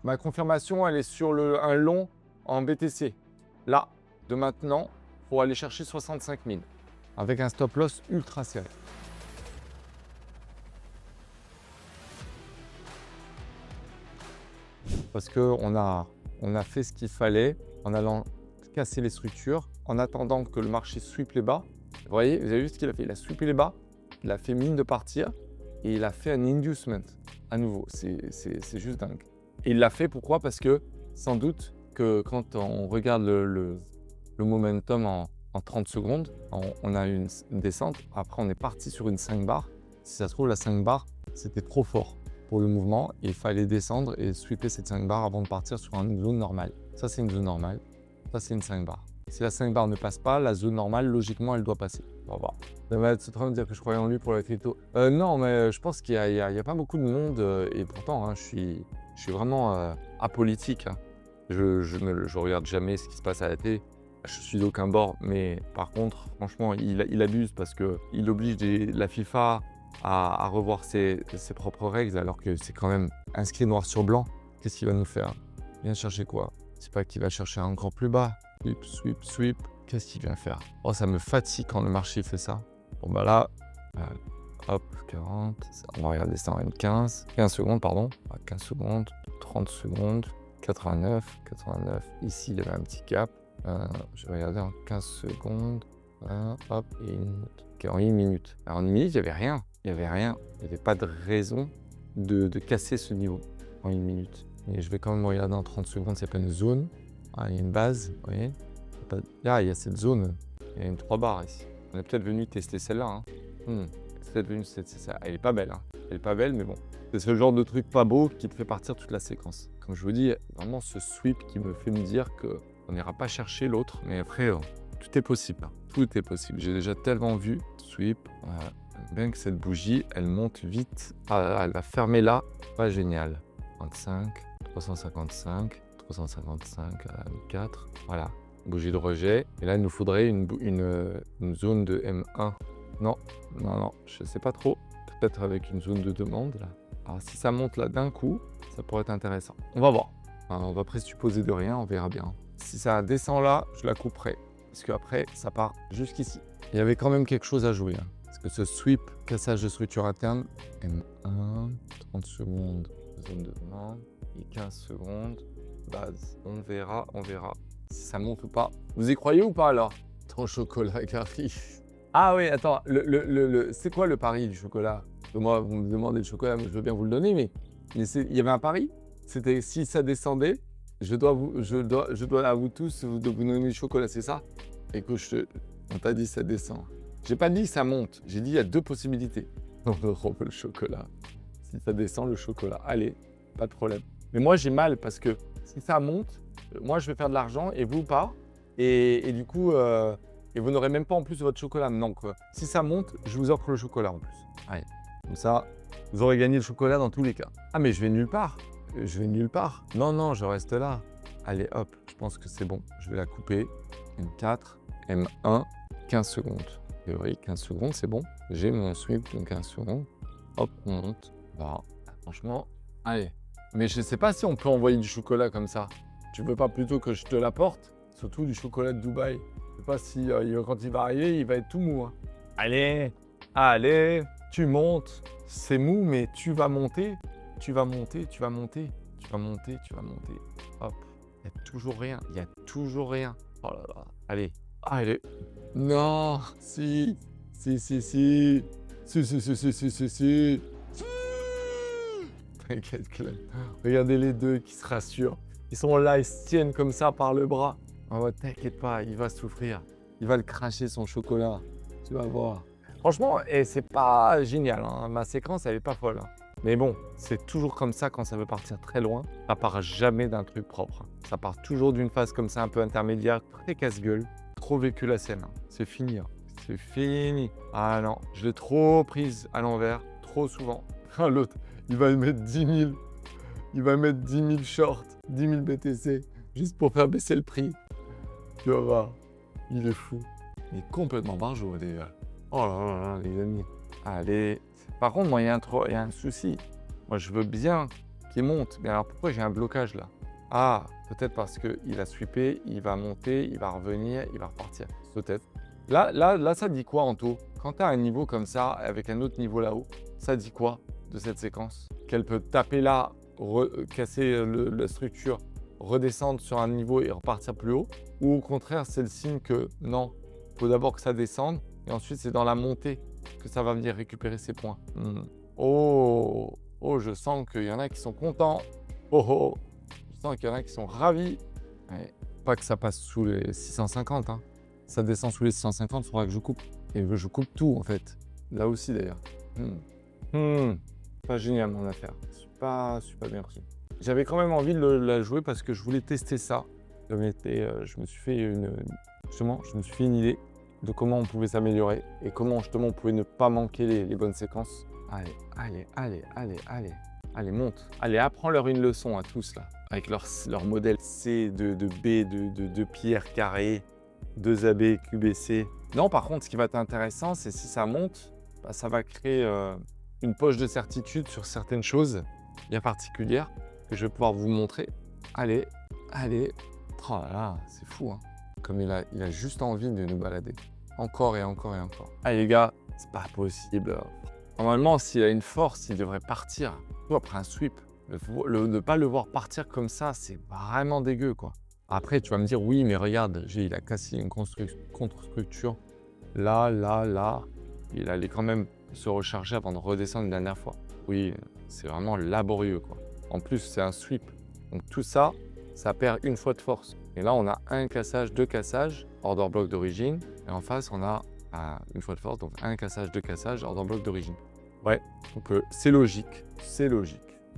Ma confirmation, elle est sur un long en BTC. Là, de maintenant, pour aller chercher 65 000 avec un stop loss ultra serré. Parce qu'on a fait ce qu'il fallait en allant casser les structures, en attendant que le marché sweep les bas. Vous voyez, vous avez vu ce qu'il a fait? Il a sweepé les bas, il a fait mine de partir et il a fait un inducement à nouveau. C'est juste dingue. Et il l'a fait pourquoi? Parce que sans doute que quand on regarde le momentum en 30 secondes, on a une descente. Après, on est parti sur une 5 bar. Si ça se trouve, la 5 bar, c'était trop fort pour le mouvement. Il fallait descendre et sweeper cette 5 bar avant de partir sur une zone normale. Ça, c'est une zone normale. Ça, c'est une 5 bar. Si la 5 bar ne passe pas, la zone normale, logiquement, elle doit passer. On va voir. Ça va être en train de dire que je croyais en lui pour la crypto. Non, mais je pense qu'il y a pas beaucoup de monde. Et pourtant, je suis vraiment apolitique. Je regarde jamais ce qui se passe à la télé. Je suis d'aucun bord, mais par contre, franchement, il abuse parce qu'il oblige la FIFA à revoir ses propres règles alors que c'est quand même inscrit noir sur blanc. Qu'est-ce qu'il va nous faire? Il vient chercher quoi? C'est pas qu'il va chercher encore plus bas. Sweep, sweep, sweep. Qu'est-ce qu'il vient faire? Oh, ça me fatigue quand le marché fait ça. Bon, bah là, hop, 40. On va regarder ça en M15. 15 secondes, pardon. 15 secondes, 30 secondes, 89. Ici, il y avait un petit cap. Je vais regarder en 15 secondes. Hop, et une minute. Okay, en 1 minute. Alors, en 1 minute, il n'y avait rien. Il n'y avait pas de raison de casser ce niveau en 1 minute. Et je vais quand même regarder en 30 secondes, c'est pas une zone. Il y a une base, vous voyez. Là, il y a cette zone. Il y a une 3 barres ici. On est peut-être venu tester celle-là. Peut-être venu tester ça. Elle est pas belle. Elle est pas belle, mais bon. C'est ce genre de truc pas beau qui te fait partir toute la séquence. Comme je vous dis, vraiment ce sweep qui me fait me dire qu'on n'ira pas chercher l'autre. Mais après, tout est possible. Tout est possible. J'ai déjà tellement vu sweep. Bien que cette bougie, elle monte vite. Elle va fermer là. Pas génial. 25, 355, 4. Voilà. Bougie de rejet. Et là, il nous faudrait une zone de M1. Non. Je sais pas trop. Peut-être avec une zone de demande là. Alors si ça monte là d'un coup, ça pourrait être intéressant. On va voir. On va présupposer de rien, on verra bien. Si ça descend là, je la couperai. Parce qu'après, ça part jusqu'ici. Il y avait quand même quelque chose à jouer. Parce que ce sweep, cassage de structure interne, M1, 30 secondes, zone de demande, et 15 secondes, base. On verra si ça monte ou pas. Vous y croyez ou pas alors? Ton chocolat Gary. Ah oui, attends, c'est quoi le pari du chocolat? Moi, vous me demandez le chocolat, je veux bien vous le donner, mais il y avait un pari. C'était si ça descendait, je dois à vous tous vous donner le chocolat, c'est ça? Et que on t'a dit ça descend. J'ai pas dit ça monte, j'ai dit il y a 2 possibilités. On veut le chocolat. Si ça descend, le chocolat. Allez, pas de problème. Mais moi, j'ai mal parce que si ça monte, moi, je vais faire de l'argent et vous pas. Et du coup, et vous n'aurez même pas en plus votre chocolat. Donc, si ça monte, je vous offre le chocolat en plus. Allez, comme ça, vous aurez gagné le chocolat dans tous les cas. Ah, mais je vais nulle part. Non, je reste là. Allez, hop, je pense que c'est bon. Je vais la couper. M4, M1, 15 secondes. Théorie, 15 secondes, c'est bon. J'ai mon sweep de 15 secondes. Hop, on monte. Bah, franchement, allez. Mais je sais pas si on peut envoyer du chocolat comme ça. Tu veux pas plutôt que je te l'apporte? Surtout du chocolat de Dubaï. Je sais pas si quand il va arriver, il va être tout mou. Allez, tu montes. C'est mou, mais tu vas monter. Tu vas monter. Hop, il y a toujours rien. Oh là là. Allez. Non, si. T'inquiète, Clem. Regardez les deux qui se rassurent. Ils sont là, ils se tiennent comme ça par le bras. Oh, t'inquiète pas, il va souffrir. Il va le cracher son chocolat. Tu vas voir. Franchement, c'est pas génial. Ma séquence, elle est pas folle. Mais bon, c'est toujours comme ça quand ça veut partir très loin. Ça part jamais d'un truc propre. Ça part toujours d'une phase comme ça, un peu intermédiaire, très casse-gueule. Trop vécu la scène. C'est fini. C'est fini. Ah non, je l'ai trop prise à l'envers, trop souvent. L'autre, il va mettre 10 000. Il va mettre 10 000 shorts, 10 000 BTC, juste pour faire baisser le prix. Tu vas voir, il est fou. Il est complètement barjot, déjà. Oh là là là, les amis. Allez. Par contre, moi, il y a un souci. Moi, je veux bien qui monte. Mais alors pourquoi j'ai un blocage là? Ah, peut-être parce qu'il a sweepé, il va monter, il va revenir, il va repartir. Peut-être. Là, ça dit quoi, Anto? Quand tu as un niveau comme ça, avec un autre niveau là-haut, ça dit quoi de cette séquence? Qu'elle peut taper là, casser la structure, redescendre sur un niveau et repartir plus haut? Ou au contraire, c'est le signe que non, il faut d'abord que ça descende et ensuite c'est dans la montée que ça va venir récupérer ses points. Oh, je sens qu'il y en a qui sont contents. Oh, je sens qu'il y en a qui sont ravis. Ouais. Pas que ça passe sous les 650. Hein. Ça descend sous les 650, il faudra que je coupe. Et je coupe tout en fait. Là aussi d'ailleurs. Pas génial mon affaire. Pas super bien reçu. J'avais quand même envie de la jouer parce que je voulais tester ça. Je me suis fait une idée de comment on pouvait s'améliorer et comment justement on pouvait ne pas manquer les bonnes séquences. Allez, monte. Allez, apprends-leur une leçon à tous là, avec leur modèle C de B, de pierre carrée, 2AB, QBC. Non, par contre, ce qui va être intéressant, c'est si ça monte, ça va créer une poche de certitude sur certaines choses bien particulières que je vais pouvoir vous montrer. Allez. Oh là là, c'est fou, hein. Comme il a juste envie de nous balader. Encore et encore. Allez les gars, c'est pas possible. Normalement, s'il a une force, il devrait partir. Après un sweep, ne pas le voir partir comme ça, c'est vraiment dégueu, quoi. Après, tu vas me dire, oui, mais regarde, il a cassé une contre-structure. Là. Il allait quand même se recharger avant de redescendre une dernière fois. Oui, c'est vraiment laborieux, quoi. En plus, c'est un sweep. Donc tout ça, ça perd une fois de force. Et là, on a un cassage, deux cassages, order block d'origine. Et en face, on a une fois de force, donc un cassage, deux cassages, order block d'origine. Ouais, donc c'est logique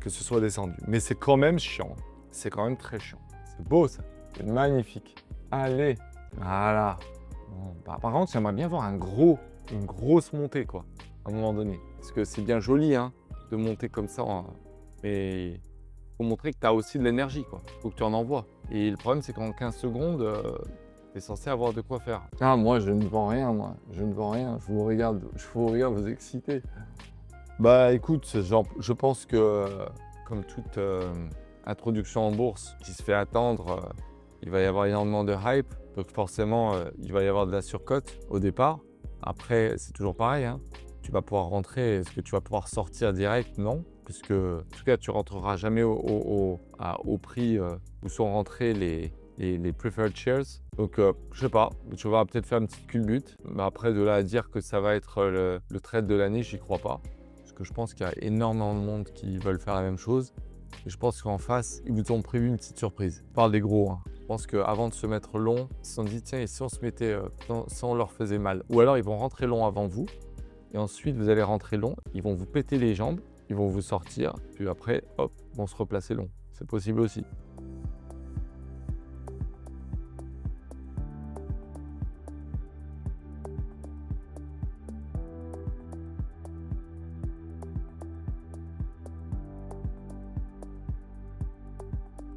que ce soit descendu. Mais c'est quand même chiant. C'est quand même très chiant. C'est beau, ça. C'est magnifique. Allez, voilà. Bon, par contre, j'aimerais bien voir une grosse montée, quoi, à un moment donné. Parce que c'est bien joli, hein, de monter comme ça. Mais faut montrer que tu as aussi de l'énergie, quoi. Faut que tu en envoies. Et le problème, c'est qu'en 15 secondes, tu es censé avoir de quoi faire. Ah, moi, je ne vends rien, moi. Je ne vends rien. Je vous regarde vous exciter. Bah, écoute, je pense que, comme toute introduction en bourse qui se fait attendre, il va y avoir énormément de hype. Donc, forcément, il va y avoir de la surcote au départ. Après, c'est toujours pareil, hein. Tu vas pouvoir rentrer. Est-ce que tu vas pouvoir sortir direct? Non. Puisque, en tout cas, tu ne rentreras jamais au prix où sont rentrés les preferred shares. Donc, je sais pas, tu vas peut-être faire une petite culbute. Mais après, de là à dire que ça va être le trade de l'année, j'y crois pas. Parce que je pense qu'il y a énormément de monde qui veulent faire la même chose. Et je pense qu'en face, ils vous ont prévu une petite surprise. Je parle des gros, hein. Je pense qu'avant de se mettre long, ils se sont dit, tiens, et si on se mettait, si on leur faisait mal? Ou alors, ils vont rentrer long avant vous. Et ensuite, vous allez rentrer long. Ils vont vous péter les jambes. Ils vont vous sortir, puis après, hop, vont se replacer long. C'est possible aussi.